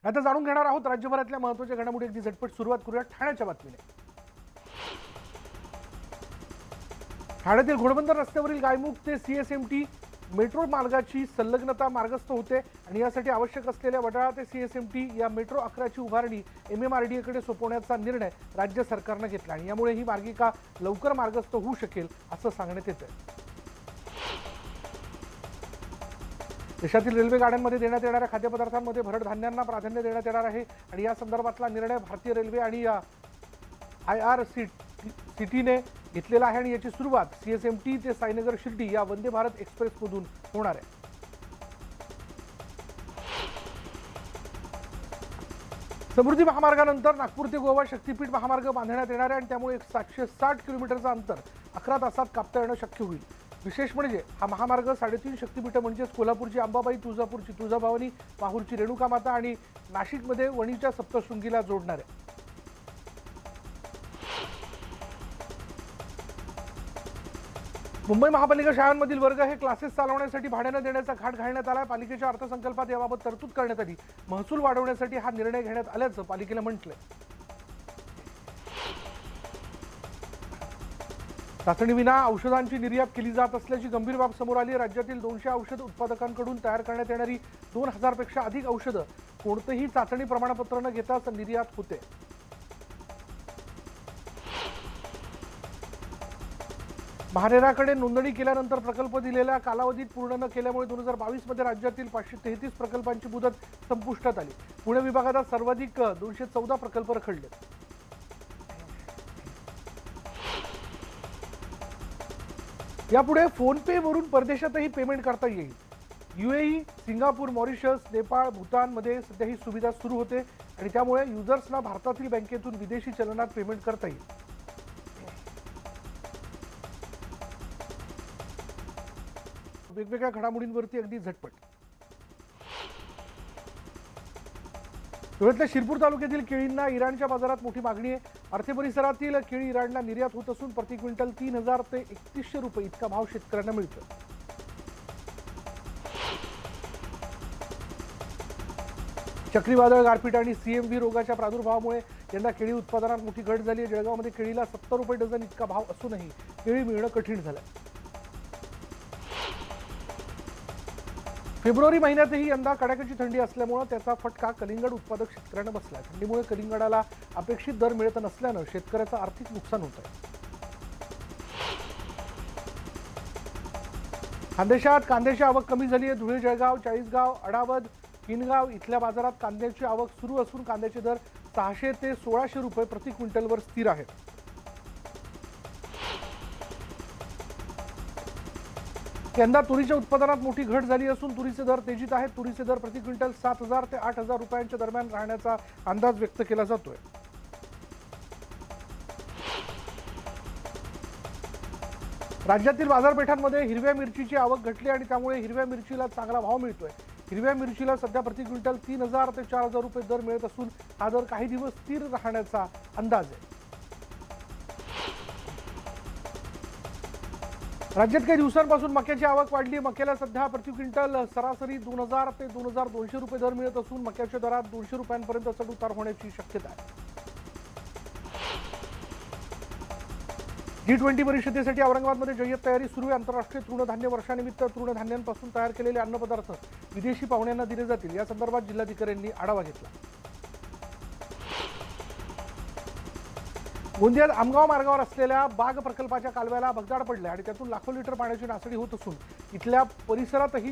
आता जाणून घेणार आहोत राज्यभरातल्या महत्त्वाच्या घडामोडी. अगदी झटपट सुरुवात करूया ठाण्याच्या बातमीने. ठाण्यातील घोडबंदर रस्त्यावरील गायमुख ते सीएसएमटी मेट्रो मार्गाची संलग्नता मार्गस्थ होते आणि यासाठी आवश्यक असलेल्या वडाळा ते सीएसएमटी या मेट्रो 11ची उभारणी MMRDAकडे सोपवण्याचा निर्णय राज्य सरकारने घेतला आणि यामुळे ही मार्गिका लवकर मार्गस्थ होऊ शकेल असं सांगण्यात येतं. देशातील रेल्वे गाड्यांमध्ये देण्यात येणाऱ्या खाद्यपदार्थांमध्ये भरड धान्यांना प्राधान्य देण्यात येणार आहे आणि या संदर्भातला निर्णय भारतीय रेल्वे आणि IRCTCने घेतलेला आहे आणि याची सुरुवात सीएसएमटी ते साईनगर शिर्डी या वंदे भारत एक्सप्रेसमधून होणार आहे. समृद्धी महामार्गानंतर नागपूर ते गोवा शक्तीपीठ महामार्ग बांधण्यात येणार आहे आणि त्यामुळे 760 किलोमीटरचं अंतर 11 तासात कापता येणं शक्य होईल. विशेष म्हणजे हा महामार्ग 3.5 शक्तीपीठ म्हणजेच कोल्हापूरची अंबाबाई, तुळजापूरची तुळजाभवानी, माहूरची रेणुकामाता आणि नाशिकमध्ये वणीच्या सप्तशृंगीला जोडणार आहे. मुंबई महापालिका शाळांमधील वर्ग हे क्लासेस चालवण्यासाठी भाड्याने देण्याचा घाट घालण्यात आला. पालिकेच्या अर्थसंकल्पात याबाबत तरतूद करण्यात आली. महसूल वाढवण्यासाठी हा निर्णय घेण्यात आल्याचं पालिकेनं म्हटलंय. चाचणीविना औषधांची निर्यात केली जात असल्याची गंभीर बाब समोर आली. राज्यातील 200 औषध उत्पादकांकडून तयार करण्यात येणारी 2000 पेक्षा अधिक औषधं कोणतेही चाचणी प्रमाणपत्र न घेताच निर्यात होते. महारेराकडे नोंदणी केल्यानंतर प्रकल्प दिलेल्या कालावधीत पूर्ण न केल्यामुळे 2022 मध्ये राज्यातील 533 प्रकल्पांची मुदत संपुष्टात आली. पुणे विभागात सर्वाधिक 214 प्रकल्प रखडले. यापुढे फोनपे वरून परदेशातही पेमेंट करता येईल. UAE, सिंगापूर, मॉरिशस, नेपाळ, भूतानमध्ये सध्या ही सुविधा सुरू होते आणि त्यामुळे युजर्सना भारतातील बँकेतून विदेशी चलनात पेमेंट करता येईल. वेगवेगळ्या घडामोडींवरती अगदी झटपट. धुळ्यातल्या शिरपूर तालुक्यातील केळींना इराणच्या बाजारात मोठी मागणी आहे. अर्थे परिसरातील केळी इराणला निर्यात होत असून प्रति क्विंटल 3000 ते 3100 रुपये इतका भाव शेतकऱ्यांना मिळतो. चक्रीवादळ, गारपीट आणि CMV रोगाच्या प्रादुर्भावामुळे यंदा केळी उत्पादनात मोठी घट झाली आहे. जळगावमध्ये केळीला 70 रुपये डझन इतका भाव असूनही केळी मिळणं कठीण झालं. फेब्रुवारी महिन्यातही यंदा कडाक्याची थंडी असल्यामुळे त्याचा फटका कलिंगड उत्पादक शेतकऱ्यांना बसला. थंडीमुळे कलिंगडाला अपेक्षित दर मिळत नसल्यानं शेतकऱ्याचं आर्थिक नुकसान होत आहे. खानदेशात कांद्याची आवक कमी झाली आहे. धुळे, जळगाव, चाळीसगाव, अडावद, किनगाव इथल्या बाजारात कांद्याची आवक सुरू असून कांद्याचे दर 600 ते 1600 रुपये प्रति क्विंटलवर स्थिर आहेत. यंदा तुरीच्या उत्पादनात मोठी घट झाली असून तुरीचे दर तेजीत आहेत. तुरीचे दर प्रति क्विंटल 7000 ते 8000 रुपयांच्या दरम्यान राहण्याचा अंदाज व्यक्त केला जातोय. राज्यातील बाजारपेठांमध्ये हिरव्या मिरचीची आवक घटली आणि त्यामुळे हिरव्या मिरचीला चांगला भाव मिळतोय. हिरव्या मिरचीला सध्या प्रति क्विंटल 3000 ते 4000 रुपये दर मिळत असून हा दर काही दिवस स्थिर राहण्याचा अंदाज आहे. राज्यात काही दिवसांपासून मक्याची आवक वाढली. मक्याला सध्या प्रति क्विंटल सरासरी 2000 ते 2200 रुपये दर मिळत असून मक्याच्या दरात 200 रुपयांपर्यंत चढउतार होण्याची शक्यता आहे. G20 परिषदेसाठी औरंगाबादमध्ये जय्यत तयारी सुरू आहे. आंतरराष्ट्रीय तृणधान्य वर्षानिमित्त तृणधान्यांपासून तयार केलेले अन्नपदार्थ विदेशी पाहुण्यांना दिले जातील. या संदर्भात जिल्हाधिकाऱ्यांनी आढावा घेतला. गोंदियात आमगाव मार्गावर असलेल्या बाग प्रकल्पाच्या कालव्याला भगदाड पडले आणि त्यातून लाखो लिटर पाण्याची नासडी होत असून इथल्या परिसरातही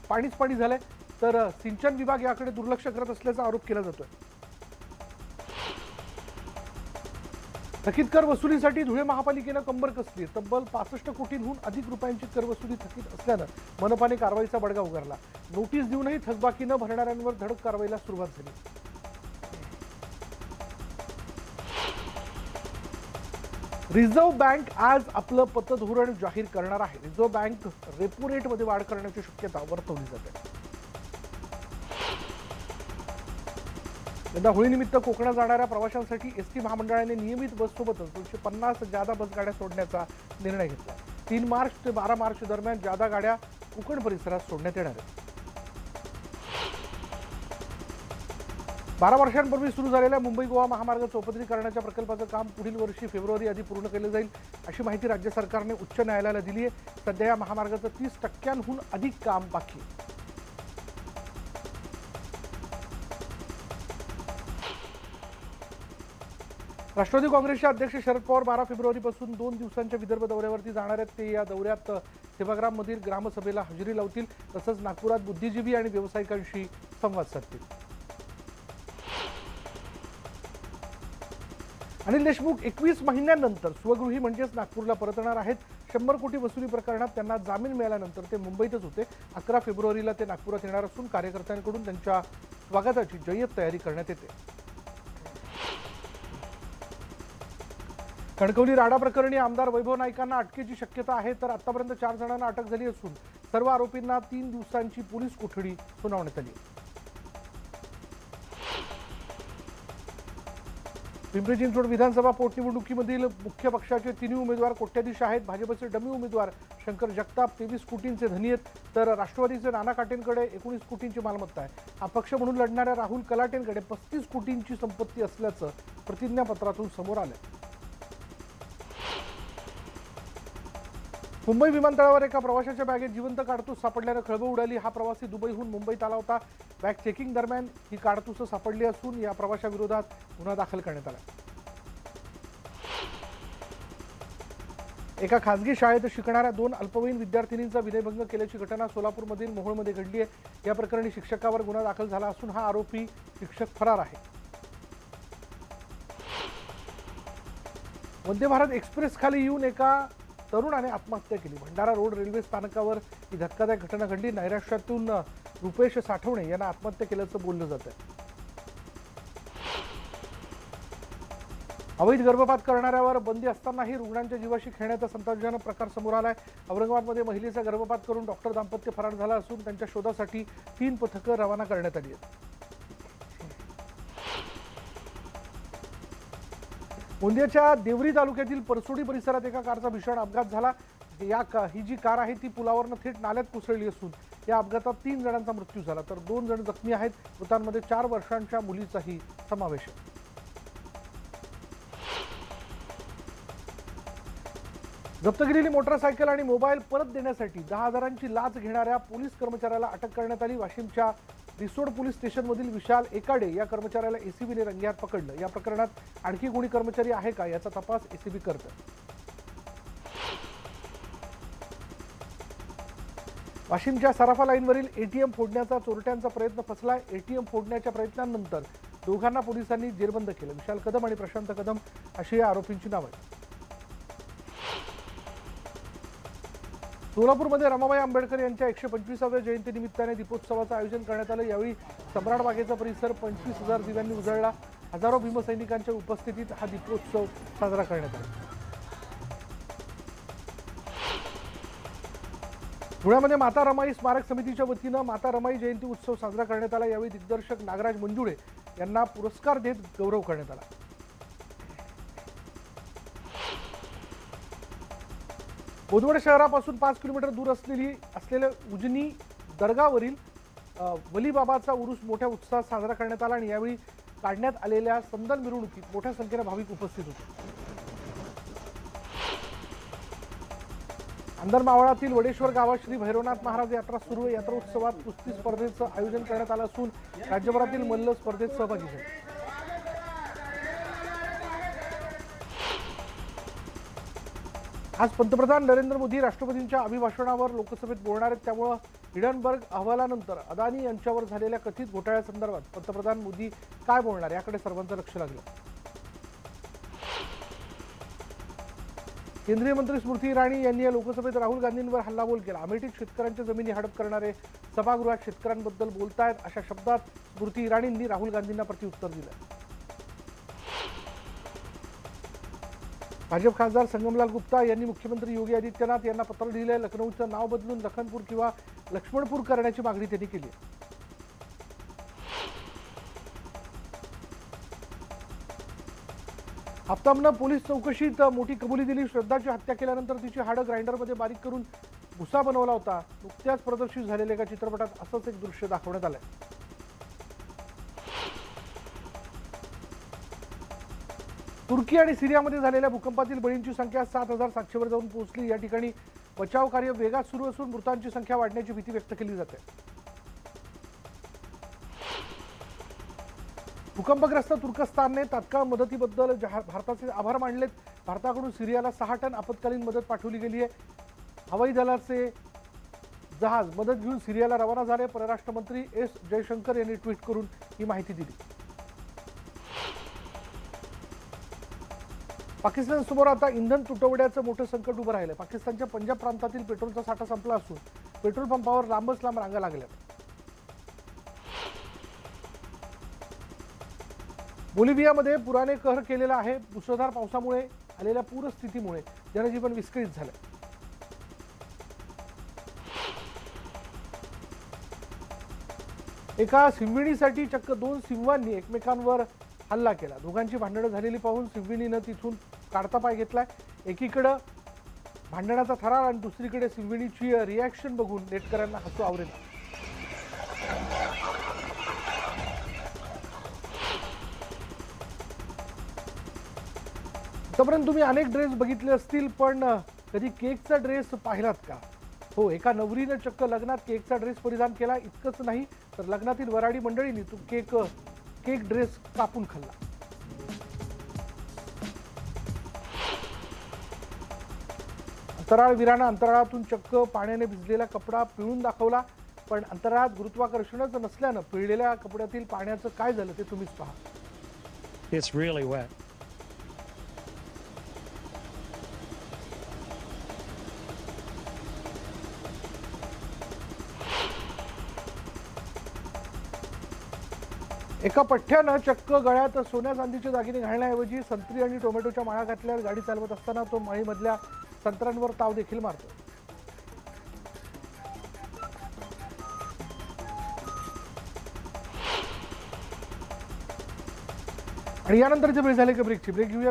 पाणीच पाणी झालंय. तर सिंचन विभाग याकडे दुर्लक्ष करत असल्याचा आरोप केला जातोय. थकीत कर वसुलीसाठी धुळे महापालिकेनं कंबर कसली. तब्बल 65 कोटींहून अधिक रुपयांची कर वसुली थकीत असल्यानं मनपाने कारवाईचा बडगा उगारला. नोटीस देऊनही थकबाकी न भरणाऱ्यांवर धडक कारवाईला सुरुवात झाली. रिझर्व्ह बँक आज आपलं पतधोरण जाहीर करणार आहे. रिझर्व्ह बँक रेपो रेटमध्ये वाढ करण्याची शक्यता वर्तवली जाते. यंदा होळीनिमित्त कोकणात जाणाऱ्या प्रवाशांसाठी ST महामंडळाने नियमित बससोबतच 250 जादा बसगाड्या सोडण्याचा निर्णय घेतला. 3 मार्च ते 12 मार्च दरम्यान जादा गाड्या कोकण परिसरात सोडण्यात येणार आहेत. 12 वर्षांपूर्वी सुरू झालेल्या मुंबई गोवा महामार्ग चौपदरीकरणाच्या प्रकल्पाचं काम पुढील वर्षी फेब्रुवारी आधी पूर्ण केलं जाईल अशी माहिती राज्य सरकारने उच्च न्यायालयाला दिली आहे। सध्या या महामार्गाचं 30% अधिक काम बाकी आहे। राष्ट्रवादी काँग्रेसचे अध्यक्ष शरद पवार 12 फेब्रुवारीपासून 2 दिवसांच्या विदर्भ दौऱ्यावरती जाणार आहेत। ते या दौऱ्यात सेवाग्राममधील ग्रामसभेला हजेरी लावतील, तसंच नागपुरात बुद्धिजीवी आणि व्यावसायिकांशी संवाद साधतील। अनिल देशमुख 21 महिन्यांनंतर स्वगृही म्हणजेच नागपूरला परतणार आहेत। 100 कोटी वसुली प्रकरणात त्यांना जामीन मिळाल्यानंतर ते मुंबईतच होते। 11 फेब्रुवारीला ते नागपुरात येणार असून कार्यकर्त्यांकडून त्यांच्या स्वागताची जय्यत तयारी करण्यात येते। कणकवली राडा प्रकरणी आमदार वैभव नाईकांना अटकेची शक्यता आहे, तर आतापर्यंत 4 जणांना अटक झाली असून सर्व आरोपींना 3 दिवसांची पोलीस कोठडी सुनावण्यात आली। पिंपरी चिंचवड विधानसभा पोटनिवडणुकीमधील मुख्य पक्षाचे 3 उमेदवार कोट्याधीश आहेत। भाजपचे डमी उमेदवार शंकर जगताप 23 कोटींचे धनी आहेत, तर राष्ट्रवादीचे नाना काटेंकडे 19 कोटींची मालमत्ता आहे। अपक्ष म्हणून लढणाऱ्या राहुल कलाटेंकडे 35 कोटींची संपत्ती असल्याचं प्रतिज्ञापत्रातून समोर आलं। मुंबई विमानतळावर एका प्रवाशाच्या बॅगेत जिवंत काडतूस सापडल्याने खळबळ उडाली। हा प्रवासी दुबईहून मुंबईत आला होता। बॅग चेकिंग दरम्यान ही काडतूस सापडली असून या प्रवाशाविरोधात गुन्हा दाखल करण्यात आला। एका खासगी शाळेत शिकणाऱ्या 2 अल्पवयीन विद्यार्थिनींचा विनयभंग केल्याची घटना सोलापूरमधील मोहोळमध्ये घडली आहे। या प्रकरणी शिक्षकावर गुन्हा दाखल झाला असून हा आरोपी शिक्षक फरार आहे। वंदे भारत एक्सप्रेस खाली येऊन एका तरुणाने आत्महत्या केली। भंडारा रोड रेल्वे स्थानकावर ही धक्कादायक घटना घडली। नैराश्यातून रुपेश साठवणे यांना आत्महत्या केल्याचं बोललं जातं। अवैध गर्भपात करणाऱ्यावर बंदी असतानाही रुग्णांच्या जीवाशी खेळण्याचा संतापजनक प्रकार समोर आलाय। औरंगाबादमध्ये महिलेचा गर्भपात करून डॉक्टर दाम्पत्य फरार झाला असून त्यांच्या शोधासाठी 3 पथकं रवाना करण्यात आली आहेत। गोंदियाच्या देवरी तालुक्यातील परसोडी परिसरात एका कारचा भीषण अपघात झाला। ही जी कार आहे ती पुलावरनं थेट नाल्यात कोसळली असून या अपघातात 3 जणांचा मृत्यू झाला, तर 2 जण जखमी आहेत। मृतांमध्ये 4 वर्षांच्या मुलीचाही समावेश आहे। जप्त केलेली मोटरसायकल आणि मोबाईल परत देण्यासाठी 10,000ची लाच घेणाऱ्या पोलीस कर्मचाऱ्याला अटक करण्यात आली। वाशिमच्या रिसोड पोलीस स्टेशनमधील विशाल एकाडे या कर्मचाऱ्याला एसीबीने रंगेहात पकडलं। या प्रकरणात आणखी कोणी कर्मचारी आहे का याचा तपास एसीबी करते। वाशिमच्या सराफा लाईनवरील एटीएम फोडण्याचा चोरट्यांचा प्रयत्न फसलाय। एटीएम फोडण्याच्या प्रयत्नांनंतर दोघांना पोलिसांनी जेरबंद केलं। विशाल कदम आणि प्रशांत कदम अशी या आरोपींची नावं आहेत। सोलापूरमध्ये रमाबाई आंबेडकर यांच्या 125व्या जयंतीनिमित्ताने दीपोत्सवाचं आयोजन करण्यात आलं। यावेळी सम्राट बागेचा परिसर 25,000 दिव्यांनी उजळला। हजारो भीमसैनिकांच्या उपस्थितीत हा दीपोत्सव साजरा करण्यात आला। धुळ्यामध्ये माता रमाई स्मारक समितीच्या वतीनं माता रमाई जयंती उत्सव साजरा करण्यात आला। यावेळी दिग्दर्शक नागराज मंजुळे यांना पुरस्कार देत गौरव करण्यात आला। बोदवड शहरापासून 5 किलोमीटर दूर असलेल्या उजनी दर्गावरील वलीबाबाचा उरूस मोठ्या उत्साहात साजरा करण्यात आला आणि यावेळी काढण्यात आलेल्या संदल मिरवणुकीत मोठ्या संख्येने भाविक उपस्थित होते। अंदर मावळातील वडेश्वर गावात श्री भैरवनाथ महाराज यात्रा सुरू आहे। यात्रा उत्सवात कुस्ती स्पर्धेचं आयोजन करण्यात आलं असून राज्यभरातील मल्ल स्पर्धेत सहभागी झाले। आज पंतप्रधान नरेंद्र मोदी राष्ट्रपतींच्या अभिभाषणावर लोकसभेत बोलणार आहेत। त्यामुळे हिडनबर्ग अहवालानंतर अदानी यांच्यावर झालेल्या कथित घोटाळ्यासंदर्भात पंतप्रधान मोदी काय बोलणार याकडे सर्वांचं लक्ष लागलं। केंद्रीय मंत्री स्मृती इराणी यांनी या लोकसभेत राहुल गांधींवर हल्लाबोल केला। अमेठीत शेतकऱ्यांच्या जमिनी हडप करणारे सभागृहात शेतकऱ्यांबद्दल बोलतायत अशा शब्दात स्मृती इराणींनी राहुल गांधींना प्रत्युत्तर दिलं। भाजप खासदार संगमलाल गुप्ता यांनी मुख्यमंत्री योगी आदित्यनाथ यांना पत्र लिहिलंय। लखनौचं नाव बदलून लखनपूर किंवा लक्ष्मणपूर करण्याची मागणी त्यांनी केली आहे। आफ्ताबनं पोलीस चौकशीत मोठी कबुली दिली। श्रद्धाची हत्या केल्यानंतर तिची हाडं ग्राइंडरमध्ये बारीक करून भुसा बनवला होता। नुकत्याच प्रदर्शित झालेल्या एका चित्रपटात असंच एक दृश्य दाखवण्यात आलंय। तुर्की आणि सिरियामध्ये झालेल्या भूकंपातील बळींची संख्या 7,700 वर जाऊन पोहोचली। या ठिकाणी बचाव कार्य वेगात सुरू असून मृतांची संख्या वाढण्याची भीती व्यक्त केली जाते। भूकंपग्रस्त तुर्कस्तानने तात्काळ मदतीबद्दल भारताचे आभार मानलेत। भारताकडून सिरियाला 6 टन आपत्कालीन मदत पाठवली गेली आहे। हवाई दलाचे जहाज मदत घेऊन सिरियाला रवाना झाले। परराष्ट्र मंत्री एस जयशंकर यांनी ट्विट करून ही माहिती दिली। पाकिस्तान समोर आता इंधन तुटवड्याचं मोठं संकट उभं राहिलं। पाकिस्तानच्या पंजाब प्रांतातील पेट्रोलचा साठा संपला असून पेट्रोल पंपावर लांबच लांब रांगा लागल्यात। बोलिव्हियामध्ये पुराने कहर केलेला आहे। मुसळधार पावसामुळे आलेल्या पूरस्थितीमुळे जनजीवन विस्कळीत झालं। एका सिंहिणीसाठी चक्क 2 सिंहांनी एकमेकांवर हल्ला केला। दोघांची भांडणं झालेली पाहून सिंहिणीनं तिथून काढता पाय घेतलाय। एकीकडे भांडणाचा थरार आणि दुसरीकडे सिंहिणीची रिॲक्शन बघून नेटकऱ्यांना हसू आवरेल। आतापर्यंत तुम्ही अनेक ड्रेस बघितले असतील, पण कधी केकचा ड्रेस पाहिलात का? हो, एका नवरीनं चक्क लग्नात केकचा ड्रेस परिधान केला। इतकंच नाही तर लग्नातील वराडी मंडळींनी तो केक ड्रेस कापून खाल्ला। अंतराळवीरानं अंतराळातून चक्क पाण्याने भिजलेला कपडा पिळून दाखवला, पण अंतराळात गुरुत्वाकर्षणच नसल्यानं पिळलेल्या कपड्यातील पाण्याचं काय झालं ते तुम्हीच पहा। It's really wet. एका पठ्ठ्यानं चक्क गळ्यात सोन्या चांदीचे दागिने घालण्याऐवजी संत्री आणि टोमॅटोच्या माळा घातल्या। गाडी चालवत असताना तो माळीमधल्या संत्र्यांवर ताव देखील मारतो। आणि यानंतरची वेळ झाली की ब्रेकची। ब्रेक घेऊया।